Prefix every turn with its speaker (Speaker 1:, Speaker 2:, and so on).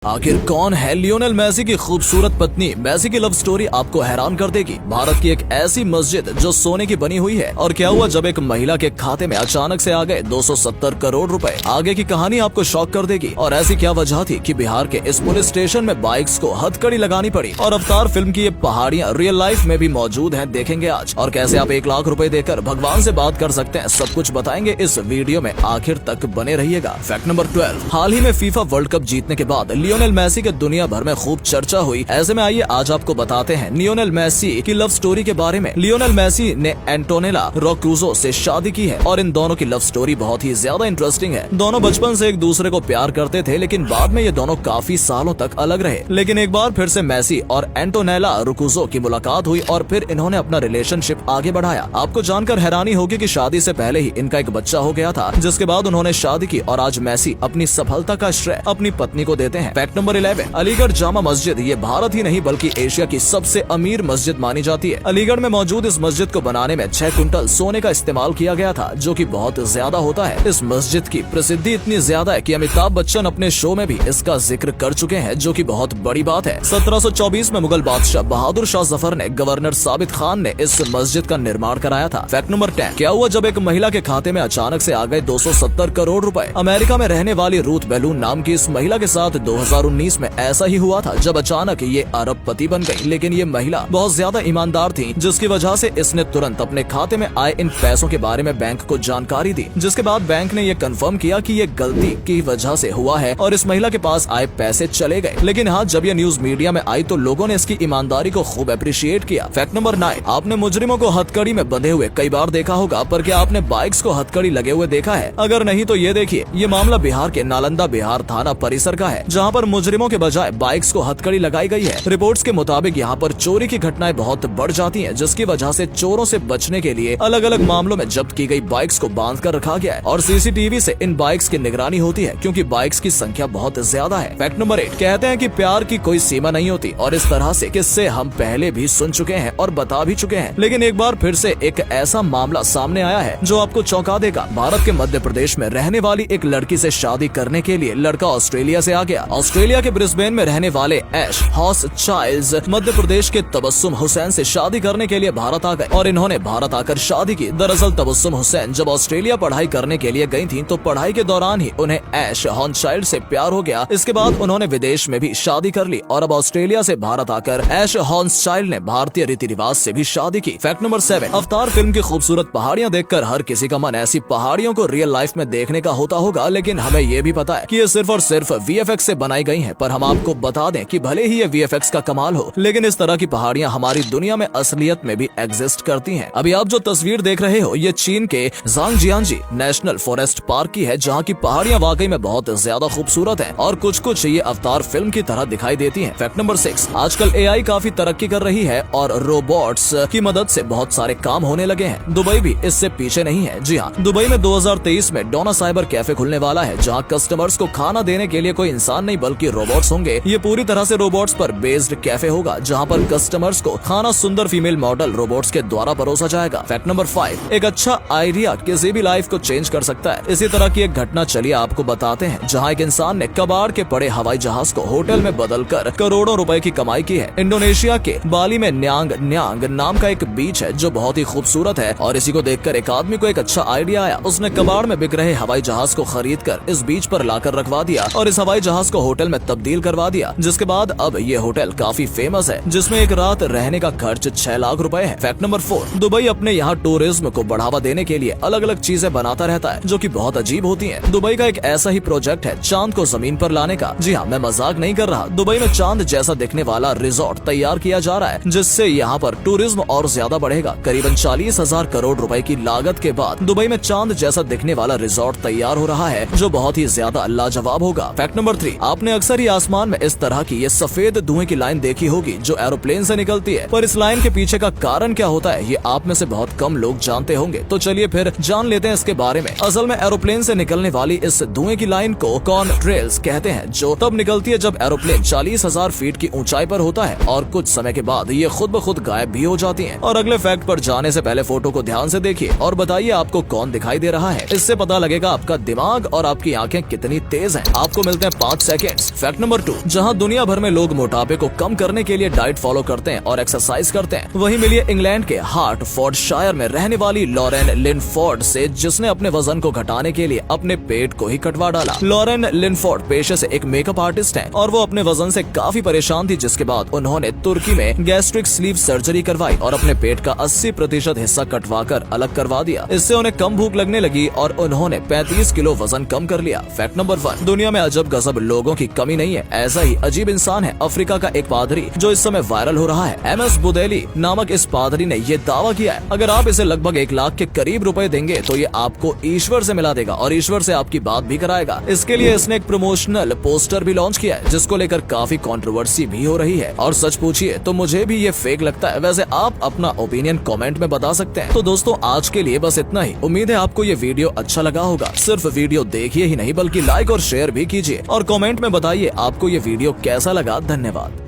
Speaker 1: आखिर कौन है लियोनेल मेसी की खूबसूरत पत्नी? मेसी की लव स्टोरी आपको हैरान कर देगी। भारत की एक ऐसी मस्जिद जो सोने की बनी हुई है, और क्या हुआ जब एक महिला के खाते में अचानक से आ गए 270 करोड़ रुपए। आगे की कहानी आपको शॉक कर देगी। और ऐसी क्या वजह थी कि बिहार के इस पुलिस स्टेशन में बाइक्स को हथकड़ी लगानी पड़ी। और अवतार फिल्म की ये पहाड़ियाँ रियल लाइफ में भी मौजूद है, देखेंगे आज। और कैसे आप 1 लाख रुपए देकर भगवान से बात कर सकते हैं, सब कुछ बताएंगे इस वीडियो में, आखिर तक बने रहिएगा। फैक्ट नंबर 12, हाल ही में फीफा वर्ल्ड कप जीतने के बाद लियोनेल मेसी के दुनिया भर में खूब चर्चा हुई। ऐसे में आइए आज आपको बताते हैं लियोनेल मेसी की लव स्टोरी के बारे में। लियोनेल मेसी ने एंटोनेला रोक्रूजो से शादी की है और इन दोनों की लव स्टोरी बहुत ही ज्यादा इंटरेस्टिंग है। दोनों बचपन से एक दूसरे को प्यार करते थे, लेकिन बाद में ये दोनों काफी सालों तक अलग रहे। लेकिन एक बार फिर से मेसी और एंटोनेला रोक्रूजो की मुलाकात हुई और फिर इन्होंने अपना रिलेशनशिप आगे बढ़ाया। आपको जानकर हैरानी होगी कि शादी से पहले ही इनका एक बच्चा हो गया था, जिसके बाद उन्होंने शादी की और आज मेसी अपनी सफलता का श्रेय अपनी पत्नी को देते हैं। फैक्ट नंबर 11, अलीगढ़ जामा मस्जिद ये भारत ही नहीं बल्कि एशिया की सबसे अमीर मस्जिद मानी जाती है। अलीगढ़ में मौजूद इस मस्जिद को बनाने में 6 कुंटल सोने का इस्तेमाल किया गया था, जो कि बहुत ज्यादा होता है। इस मस्जिद की प्रसिद्धि इतनी ज्यादा है कि अमिताभ बच्चन अपने शो में भी इसका जिक्र कर चुके हैं, जो कि बहुत बड़ी बात है। 1724 में मुगल बादशाह बहादुर शाह जफर ने गवर्नर साबित खान ने इस मस्जिद का निर्माण कराया था। फैक्ट नंबर 10, क्या हुआ जब एक महिला के खाते में अचानक से आ गए 270 करोड़ रुपए। अमेरिका में रहने वाली रूथ बेलून नाम की इस महिला के साथ 2019 में ऐसा ही हुआ था, जब अचानक ये अरबपति बन गई। लेकिन ये महिला बहुत ज्यादा ईमानदार थी, जिसकी वजह से इसने तुरंत अपने खाते में आए इन पैसों के बारे में बैंक को जानकारी दी, जिसके बाद बैंक ने ये कंफर्म किया कि ये गलती की वजह से हुआ है और इस महिला के पास आए पैसे चले गए। लेकिन हाँ, जब ये न्यूज मीडिया में आई तो लोगों ने इसकी ईमानदारी को खूब अप्रिशिएट किया। फैक्ट नंबर 9, आपने मुजरिमों को हथकड़ी में बंधे हुए कई बार देखा होगा, पर क्या आपने बाइक्स को हथकड़ी लगे हुए देखा है? अगर नहीं तो ये देखिए, ये मामला बिहार के नालंदा बिहार थाना परिसर का है, जहाँ पर मुजरिमों के बजाय बाइक्स को हथकड़ी लगाई गई है। रिपोर्ट्स के मुताबिक यहाँ पर चोरी की घटनाएं बहुत बढ़ जाती हैं, जिसकी वजह से चोरों से बचने के लिए अलग अलग मामलों में जब्त की गई बाइक्स को बांध कर रखा गया है और सीसीटीवी से इन बाइक्स की निगरानी होती है, क्योंकि बाइक्स की संख्या बहुत ज्यादा है। फैक्ट नंबर 8, कहते हैं कि प्यार की कोई सीमा नहीं होती, और इस तरह से किस्से हम पहले भी सुन चुके हैं और बता भी चुके हैं। लेकिन एक बार फिर से एक ऐसा मामला सामने आया है जो आपको चौंका देगा। भारत के मध्य प्रदेश में रहने वाली एक लड़की से शादी करने के लिए लड़का ऑस्ट्रेलिया से आ गया। ऑस्ट्रेलिया के ब्रिस्बेन में रहने वाले ऐश हॉर्सचाइल्ड्स मध्य प्रदेश के तबस्सुम हुसैन से शादी करने के लिए भारत आ गए और इन्होंने भारत आकर शादी की। दरअसल तबस्सुम हुसैन जब ऑस्ट्रेलिया पढ़ाई करने के लिए गई थी, तो पढ़ाई के दौरान ही उन्हें ऐश हॉर्सचाइल्ड से प्यार हो गया। इसके बाद उन्होंने विदेश में भी शादी कर ली और अब ऑस्ट्रेलिया से भारत आकर ऐश हॉर्सचाइल्ड ने भारतीय रीति रिवाज से भी शादी की। फैक्ट नंबर 7, अवतार फिल्म की खूबसूरत पहाड़ियाँ देखकर हर किसी का मन ऐसी पहाड़ियों को रियल लाइफ में देखने का होता होगा, लेकिन हमें ये भी पता है कि ये सिर्फ और सिर्फ VFX से बनाई गई हैं। पर हम आपको बता दें कि भले ही ये VFX का कमाल हो, लेकिन इस तरह की पहाड़ियाँ हमारी दुनिया में असलियत में भी एग्जिस्ट करती हैं। अभी आप जो तस्वीर देख रहे हो, ये चीन के ज़ांगजियांजी नेशनल फॉरेस्ट पार्क की है, जहाँ की पहाड़ियाँ वाकई में बहुत ज्यादा खूबसूरत हैं और कुछ कुछ ये अवतार फिल्म की तरह दिखाई देती हैं। फैक्ट नंबर 6, आजकल AI काफी तरक्की कर रही है और रोबोट्स की मदद से बहुत सारे काम होने लगे हैं। दुबई भी इससे पीछे नहीं है। जी हाँ, दुबई में 2023 में डोना साइबर कैफे खुलने वाला है, जहाँ कस्टमर्स को खाना देने के लिए कोई इंसान नहीं बल्कि रोबोट्स होंगे। ये पूरी तरह से रोबोट्स पर बेस्ड कैफे होगा, जहाँ पर कस्टमर्स को खाना सुंदर फीमेल मॉडल रोबोट्स के द्वारा परोसा जाएगा। फैक्ट नंबर 5, एक अच्छा आइडिया किसी भी लाइफ को चेंज कर सकता है। इसी तरह की एक घटना चलिए आपको बताते हैं, जहाँ एक इंसान ने कबाड़ के पड़े हवाई जहाज को होटल में बदलकर करोड़ों रुपए की कमाई की है। इंडोनेशिया के बाली में न्यांग न्यांग नाम का एक बीच है जो बहुत ही खूबसूरत है, और इसी को देखकर एक आदमी को एक अच्छा आइडिया आया। उसने कबाड़ में बिक रहे हवाई जहाज को खरीद कर इस बीच पर लाकर रखवा दिया और इस हवाई जहाज को होटल में तब्दील करवा दिया, जिसके बाद अब ये होटल काफी फेमस है, जिसमें एक रात रहने का खर्च 6 लाख रुपए है। फैक्ट नंबर 4, दुबई अपने यहाँ टूरिज्म को बढ़ावा देने के लिए अलग अलग चीजें बनाता रहता है, जो कि बहुत अजीब होती हैं। दुबई का एक ऐसा ही प्रोजेक्ट है चांद को जमीन पर लाने का। जी हाँ, मैं मजाक नहीं कर रहा। दुबई में चांद जैसा दिखने वाला रिजॉर्ट तैयार किया जा रहा है, जिससे यहाँ पर टूरिज्म और ज्यादा बढ़ेगा। करीबन 40,000 करोड़ रुपए की लागत के बाद दुबई में चांद जैसा दिखने वाला रिजॉर्ट तैयार हो रहा है, जो बहुत ही ज्यादा लाजवाब होगा। फैक्ट नंबर 3, आपने अक्सर ही आसमान में इस तरह की ये सफेद धुएं की लाइन देखी होगी जो एरोप्लेन से निकलती है, पर इस लाइन के पीछे का कारण क्या होता है ये आप में से बहुत कम लोग जानते होंगे। तो चलिए फिर जान लेते हैं इसके बारे में। असल में एरोप्लेन से निकलने वाली इस धुएं की लाइन को कॉन्ट्रेल्स कहते हैं, जो तब निकलती है जब एरोप्लेन 40,000 फीट की ऊंचाई पर होता है और कुछ समय के बाद ये खुद ब खुद गायब भी हो जाती हैं। और अगले फैक्ट पर जाने से पहले फोटो को ध्यान से देखिए और बताइए आपको कौन दिखाई दे रहा है। इससे पता लगेगा आपका दिमाग और आपकी आंखें कितनी तेज हैं। आपको मिलते हैं 5 सेकंड। इंग्रेडिएंट्स। फैक्ट नंबर 2, जहां दुनिया भर में लोग मोटापे को कम करने के लिए डाइट फॉलो करते हैं और एक्सरसाइज करते हैं, वहीं मिलिए इंग्लैंड के हार्टफोर्डशायर में रहने वाली लॉरेन लिनफोर्ड से, जिसने अपने वजन को घटाने के लिए अपने पेट को ही कटवा डाला। लॉरेन लिनफोर्ड पेशे से एक मेकअप आर्टिस्ट हैं और वो अपने वजन से काफी परेशान थी, जिसके बाद उन्होंने तुर्की में गैस्ट्रिक स्लीव सर्जरी करवाई और अपने पेट का 80% हिस्सा कटवाकर अलग करवा दिया। इससे उन्हें कम भूख लगने लगी और उन्होंने 35 किलो वजन कम कर लिया। फैक्ट नंबर 1, दुनिया में अजब गजब लोगों की कमी नहीं है। ऐसा ही अजीब इंसान है अफ्रीका का एक पादरी जो इस समय वायरल हो रहा है। MS बुदेली नामक इस पादरी ने ये दावा किया है, अगर आप इसे लगभग 1 लाख के करीब रुपए देंगे तो ये आपको ईश्वर से मिला देगा और ईश्वर से आपकी बात भी कराएगा। इसके लिए इसने एक प्रमोशनल पोस्टर भी लॉन्च किया है, जिसको लेकर काफी कंट्रोवर्सी भी हो रही है। और सच पूछिए तो मुझे भी ये फेक लगता है। वैसे आप अपना ओपिनियन कमेंट में बता सकते हैं। तो दोस्तों आज के लिए बस इतना ही। उम्मीद है आपको ये वीडियो अच्छा लगा होगा। सिर्फ वीडियो देखिए ही नहीं बल्कि लाइक और शेयर भी कीजिए और कमेंट में बताइए आपको ये वीडियो कैसा लगा। धन्यवाद।